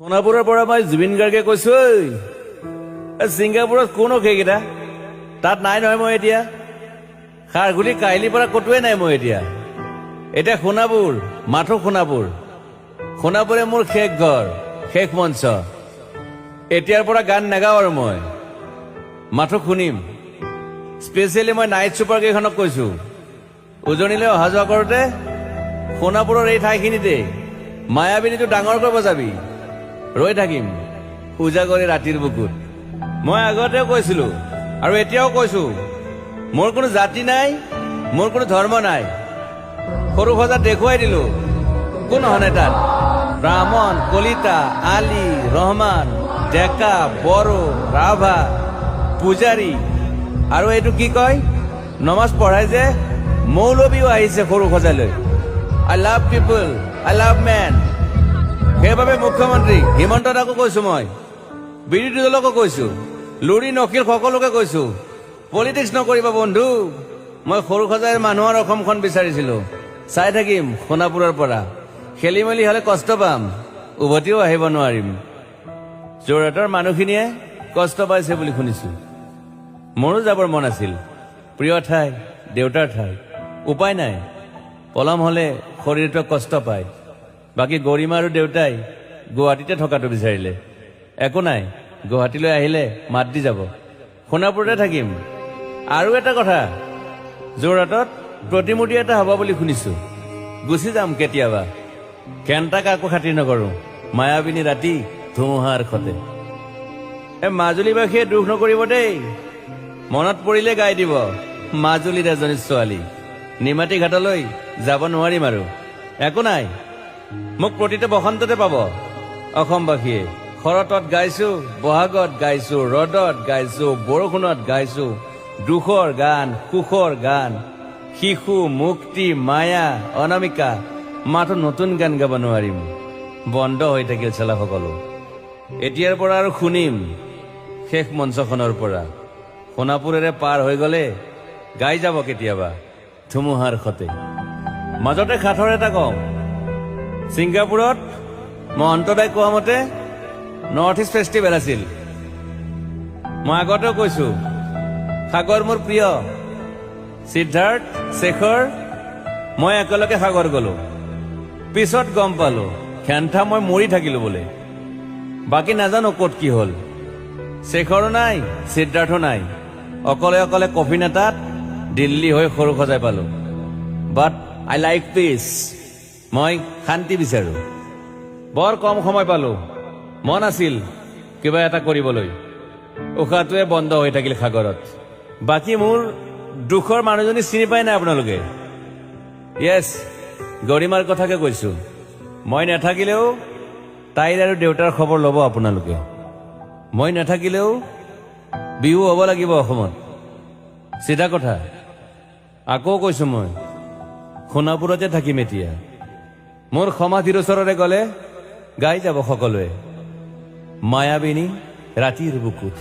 সোণাপুৰৰ পৰা মই জুবিন গাৰ্গে কৈছো ছিংগাপুৰত কোন সেইকেইটা তাত নাই নহয় মই এতিয়া খাৰঘুলি কাহিলীৰ পৰা কতোৱে নাই মই এতিয়া সোণাপুৰ মাথো সোণাপুৰে মোৰ শেষ ঘৰ শেষ মঞ্চ এতিয়াৰ পৰা গান নাগাওঁ আৰু মই মাথো শুনিম স্পেচিয়েলি মই নাইট ছুপাৰ কেইখনক কৈছো উজনিলৈ অহা যোৱা কৰোঁতে সোণাপুৰৰ এই ঠাইখিনিতে মায়াবিনীটো ডাঙৰকৈ বজাবি ৰৈ থাকিম উজাগৰি ৰাতিৰ বুকুত মই আগতেও কৈছিলো আৰু এতিয়াও কৈছো মোৰ কোনো জাতি নাই মোৰ কোনো ধৰ্ম নাই সৰু সজা দেখুৱাই দিলো কোন হনে তাত ব্ৰাহ্মণ কলিতা আলী ৰহমান ডেকা বড়ো ৰাভা পূজাৰী আৰু এইটো কি কয় নমাজ পঢ়াই যে মৌলবীও আহিছে সৰু সজালৈ I love people I love man সেইবাবে মুখ্যমন্ত্ৰী হিমন্ত দাকো কৈছো মই বিৰোধী দলকো কৈছো লুৰি নকিল সকলোকে কৈছো পলিটিক্স নকৰিবা বন্ধু মই সৰু সজাইৰ মানুহৰ অসমখন বিচাৰিছিলো চাই থাকিম সোণাপুৰৰ পৰা খেলি মেলি হলে কষ্ট পাম উভতিও আহিব নোৱাৰিম যোৰহাটৰ মানুহখিনিয়ে কষ্ট পাইছে বুলি শুনিছো মোৰো যাবৰ মন আছিল প্ৰিয় ঠাই দেউতাৰ ঠাই উপায় নাই পলম হলে শৰীৰটো কষ্ট পায় বাকী গৰিমা আৰু দেউতাই গুৱাহাটীতে থকাটো বিচাৰিলে একো নাই গুৱাহাটীলৈ আহিলে মাত দি যাব সোণাপুৰতে থাকিম আৰু এটা কথা যোৰহাটত প্ৰতিমূৰ্তি এটা হ'ব বুলি শুনিছো গুচি যাম কেতিয়াবা কেণ্টা কাকো খাতিৰ নকৰো মায়াবিনী ৰাতি ধুমুহাৰ খতে মাজুলীবাসীয়ে দুখ নকৰিব দেই মনত পৰিলে গাই দিব মাজুলীৰ এজনী ছোৱালী নিমাতী ঘাটলৈ যাব নোৱাৰিম আৰু একো নাই মোক প্ৰতিটো বসন্ততে পাব অসমবাসীয়ে শৰতত গাইছো বহাগত গাইছো ৰদত গাইছো বৰষুণত গাইছো দুখৰ গান সুখৰ গান শিশু মুক্তি মায়া অনামিকা মাথো নতুন গান গাব নোৱাৰিম বন্ধ হৈ থাকিল চেলা সকলো এতিয়াৰ পৰা আৰু শুনিম শেষ মঞ্চখনৰ পৰা সোণাপুৰেৰে পাৰ হৈ গলে গাই যাব কেতিয়াবা ধুমুহাৰ খতে মাজতে সাঁথৰ এটা কওঁ ছিংগাপুৰত মহন্তদাই কোৱা মতে নৰ্থ ইষ্ট ফেষ্টিভেল আছিল মই আগতেও কৈছো সাগৰ মোৰ প্ৰিয় সিদ্ধাৰ্থ শেখৰ মই একেলগে সাগৰ গলো পিছত গম পালো খেন্থা মই মৰি থাকিলো বোলে বাকী নাজানো ক'ত কি হল শেখৰো নাই সিদ্ধাৰ্থো নাই অকলে অকলে কফি নেতাত দিল্লী হৈ সৰু সজাই পালো বাট আই লাইক পিচ মই শান্তি বিচাৰো বৰ কম সময় পালো মন আছিল কিবা এটা কৰিবলৈ উশাহটোৱে বন্ধ হৈ থাকিল সাগৰত বাকী মোৰ দুখৰ মানুহজনী চিনি পাই নাই আপোনালোকে য়েছ গৰিমাৰ কথাকে কৈছো মই নাথাকিলেও তাইৰ আৰু দেউতাৰ খবৰ ল'ব আপোনালোকে মই নাথাকিলেও বিহু হ'ব লাগিব অসমত চিধা কথা আকৌ কৈছো মই সোণাপুৰতে থাকিম এতিয়া মোৰ সমাধিৰ ওচৰৰে গলে গাই যাব সকলোৱে মায়াবিনী ৰাতিৰ বুকুত